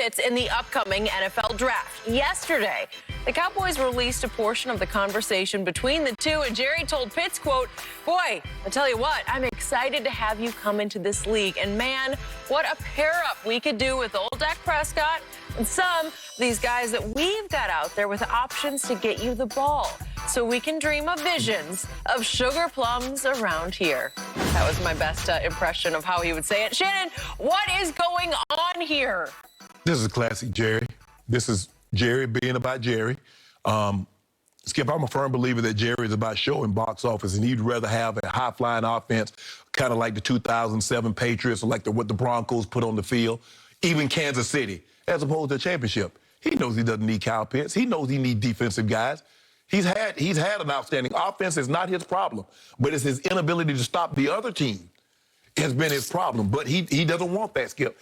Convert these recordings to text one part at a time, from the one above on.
Pitts in the upcoming NFL draft. Yesterday, the Cowboys released a portion of the conversation between the two, and Jerry told Pitts, quote, "Boy, I tell you what, I'm excited to have you come into this league, and man, what a pair-up we could do with old Dak Prescott and some of these guys that we've got out there with options to get you the ball, so we can dream of visions of sugar plums around here." That was my best impression of how he would say it. Shannon, what is going on here? This is classic Jerry. This is Jerry being about Jerry. Skip, I'm a firm believer that Jerry is about showing box office, and he'd rather have a high-flying offense, kind of like the 2007 Patriots, or like what the Broncos put on the field, even Kansas City, as opposed to a championship. He knows he doesn't need Kyle Pitts. He knows he needs defensive guys. He's had an outstanding offense. It's not his problem, but it's his inability to stop the other team has been his problem. But he doesn't want that, Skip.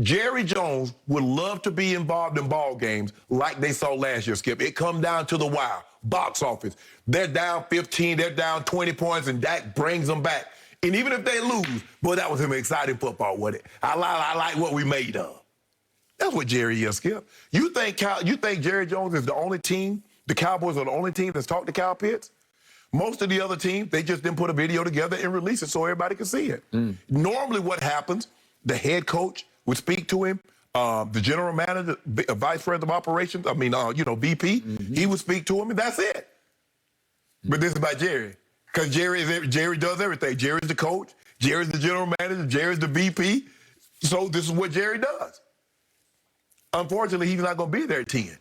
Jerry Jones would love to be involved in ball games like they saw last year, Skip. It come down to the wire, box office. They're down 15, they're down 20 points, and Dak brings them back. And even if they lose, boy, that was an exciting football, wasn't it? I like what we made of. That's what Jerry is, Skip. You think Jerry Jones is the only team, the Cowboys are the only team that's talked to Kyle Pitts? Most of the other teams, they just didn't put a video together and release it so everybody can see it. Normally what happens, the head coach would speak to him, the general manager, vice president of operations, VP, he would speak to him, and that's it. But this is about Jerry, because Jerry does everything. Jerry's the coach, Jerry's the general manager, Jerry's the VP, so this is what Jerry does. Unfortunately, he's not going to be there at 10.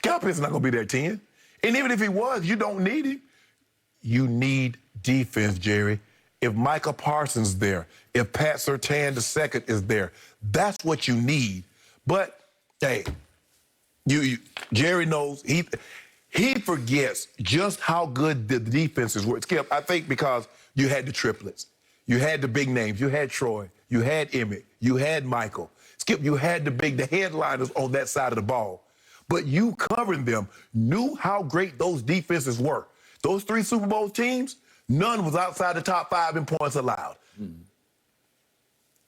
Kyle Pitts is not going to be there at 10. And even if he was, you don't need him. You need defense, Jerry. If Micah Parsons is there, if Pat Surtain II is there, that's what you need. But, hey, Jerry knows, he forgets just how good the defenses were. Skip, I think because you had the triplets. You had the big names. You had Troy. You had Emmett. You had Michael. Skip, you had the headliners on that side of the ball. But you covering them knew how great those defenses were. Those 3 Super Bowl teams, none was outside the top 5 in points allowed.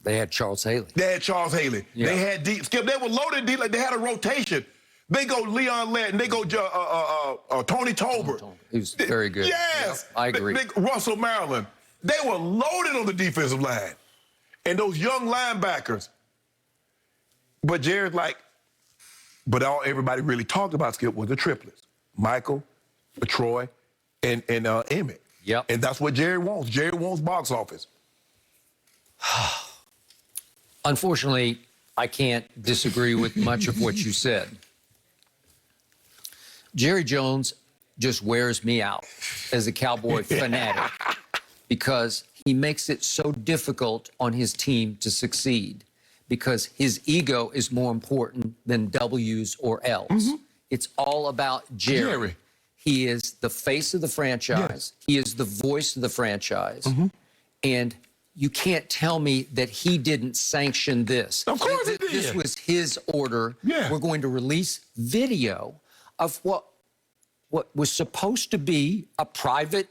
They had Charles Haley. Yeah. They had Skip, they were loaded deep, like they had a rotation. They go Leon Lett, and they go Tony Tolbert. He was very good. Yes. Yeah, I agree. Russell Maryland. They were loaded on the defensive line. And those young linebackers. But Jared's like, but all everybody really talked about, Skip, was the triplets. Michael, Troy, and Emmett. Yep. And that's what Jerry wants. Jerry wants box office. Unfortunately, I can't disagree with much of what you said. Jerry Jones just wears me out as a Cowboy fanatic because he makes it so difficult on his team to succeed because his ego is more important than W's or L's. It's all about Jerry. He is the face of the franchise. Yes. He is the voice of the franchise. And you can't tell me that he didn't sanction this. Of course he did. This was his order. Yeah. We're going to release video of what was supposed to be a private,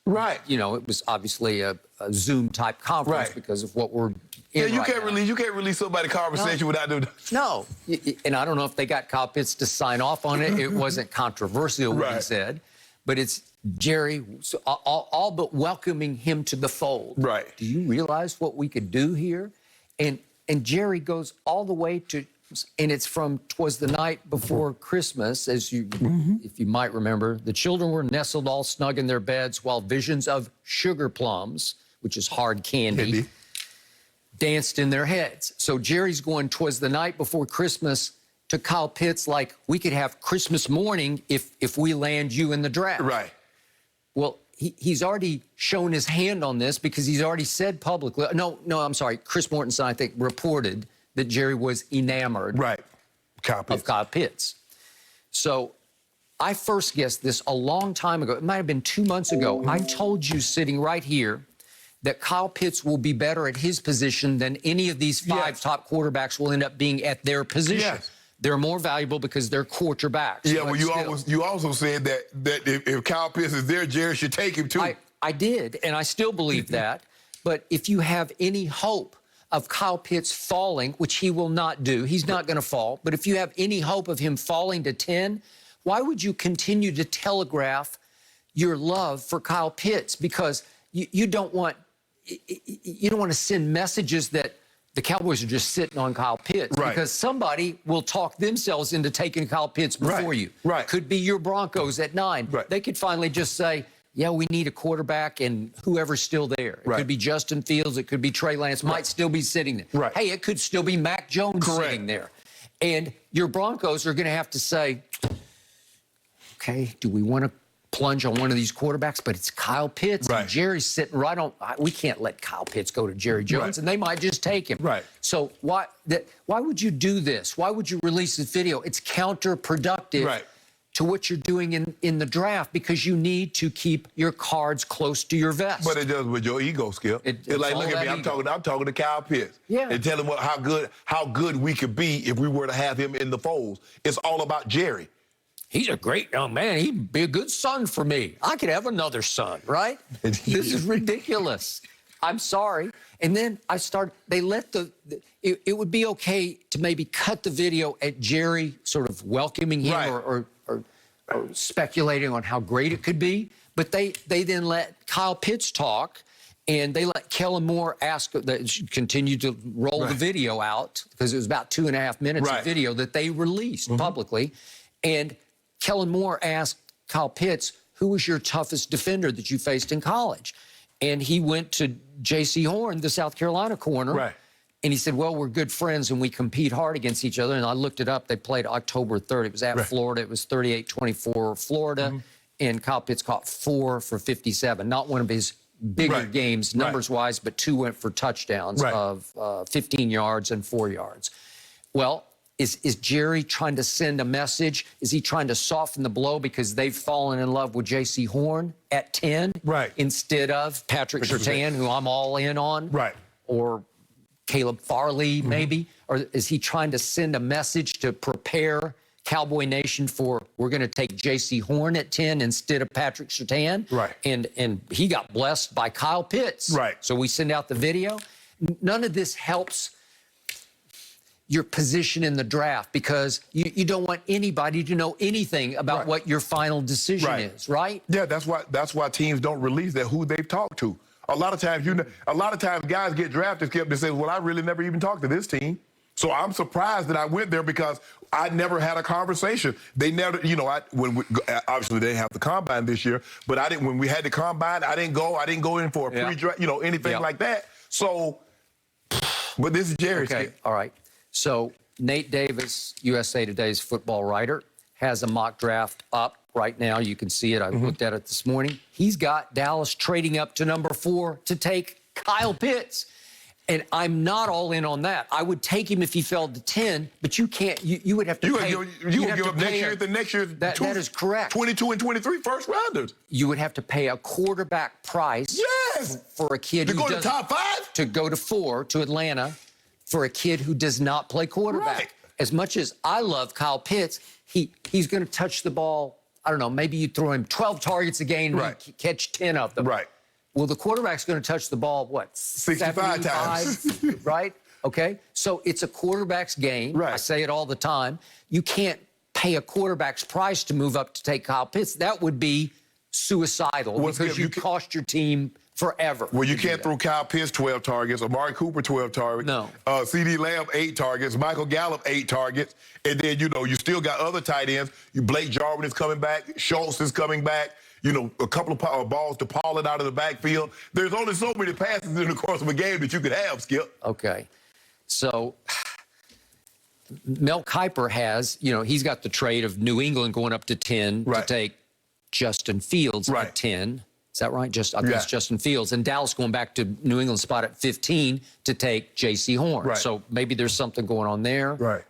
it was obviously a Zoom-type conference because of what we're in you can't release somebody's conversation without them. No, and I don't know if they got Kyle Pitts to sign off on it. It wasn't controversial what he said, but it's Jerry all but welcoming him to the fold. Right. Do you realize what we could do here? And Jerry goes all the way to, and it's from "'Twas the Night Before Christmas," as you, if you might remember, the children were nestled all snug in their beds while visions of sugar plums, which is hard candy, danced in their heads. So Jerry's going "'Twas the Night Before Christmas" to Kyle Pitts like we could have Christmas morning if we land you in the draft. Right. Well, he's already shown his hand on this because he's already said publicly, no, I'm sorry, Chris Mortensen, I think, reported that Jerry was enamored of Kyle Pitts. So I first guessed this a long time ago. It might have been 2 months ago. I told you sitting right here that Kyle Pitts will be better at his position than any of these 5 top quarterbacks will end up being at their position. They're more valuable because they're quarterbacks. Yeah, well, you also said that if Kyle Pitts is there, Jerry should take him too. I did, and I still believe that. But if you have any hope of Kyle Pitts falling, which he will not do. He's not going to fall. But if you have any hope of him falling to 10, why would you continue to telegraph your love for Kyle Pitts? Because you don't want to send messages that the Cowboys are just sitting on Kyle Pitts, because somebody will talk themselves into taking Kyle Pitts before you. Could be your Broncos at 9. They could finally just say, yeah, we need a quarterback, and whoever's still there. It could be Justin Fields. It could be Trey Lance. Might still be sitting there. Hey, it could still be Mac Jones sitting there. And your Broncos are going to have to say, okay, do we want to plunge on one of these quarterbacks? But it's Kyle Pitts. And Jerry's sitting right on. We can't let Kyle Pitts go to Jerry Jones, and they might just take him. So why would you do this? Why would you release this video? It's counterproductive to what you're doing in the draft, because you need to keep your cards close to your vest. But it does with your ego, Skip. It's like, look at me, I'm talking to Kyle Pitts. And tell him how good we could be if we were to have him in the fold. It's all about Jerry. He's a great young man. He'd be a good son for me. I could have another son, right? This is ridiculous. I'm sorry. And then they let it would be okay to maybe cut the video at Jerry sort of welcoming him or speculating on how great it could be. But they then let Kyle Pitts talk, and they let Kellen Moore continue to roll the video out, because it was about 2.5 minutes of video that they released publicly. And Kellen Moore asked Kyle Pitts, who was your toughest defender that you faced in college? And he went to J.C. Horn, the South Carolina corner. And he said, well, we're good friends and we compete hard against each other. And I looked it up. They played October 3rd. It was at Florida. It was 38-24 Florida. And Kyle Pitts caught 4 for 57. Not one of his bigger games numbers-wise, but 2 went for touchdowns of 15 yards and 4 yards. Well, is Jerry trying to send a message? Is he trying to soften the blow because they've fallen in love with J.C. Horn at 10 instead of Patrick Surtain, who I'm all in on? Or Caleb Farley, maybe? Or is he trying to send a message to prepare Cowboy Nation for, we're going to take J.C. Horn at 10 instead of Patrick Surtain? And he got blessed by Kyle Pitts. So we send out the video. None of this helps your position in the draft, because you don't want anybody to know anything about what your final decision is, right? Yeah, that's why teams don't release who they've talked to. A lot of times guys get drafted, Skip, they say, well, I really never even talked to this team. So I'm surprised that I went there, because I never had a conversation. They never, obviously they didn't have the combine this year, but when we had the combine, I didn't go in for a pre-draft, anything like that. So, but this is Jerry. Okay, all right. So Nate Davis, USA Today's football writer, has a mock draft up right now. You can see it. I looked at it this morning. He's got Dallas trading up to number 4 to take Kyle Pitts. And I'm not all in on that. I would take him if he fell to 10, but you can't. You would have to pay. You would give up next year. That is correct. 22 and 23 first rounders. You would have to pay a quarterback price. For a kid to go to top 5, to go to 4 to Atlanta, for a kid who does not play quarterback. As much as I love Kyle Pitts, he's going to touch the ball. I don't know. Maybe you throw him 12 targets a game and catch 10 of them. Well, the quarterback's going to touch the ball, what, 65 times. Right? Okay. So it's a quarterback's game. I say it all the time. You can't pay a quarterback's price to move up to take Kyle Pitts. That would be suicidal, because you cost your team forever. Well, you can't throw Kyle Pitts 12 targets, Amari Cooper 12 targets, CeeDee Lamb 8 targets, Michael Gallup 8 targets, and then, you still got other tight ends. Blake Jarwin is coming back, Schultz is coming back, a couple of balls to Pollard out of the backfield. There's only so many passes in the course of a game that you could have, Skip. Okay. So Mel Kiper has, he's got the trade of New England going up to 10 to take Justin Fields at 10. Is that right? I think it's Justin Fields. And Dallas going back to New England spot at 15 to take J.C. Horn. So maybe there's something going on there.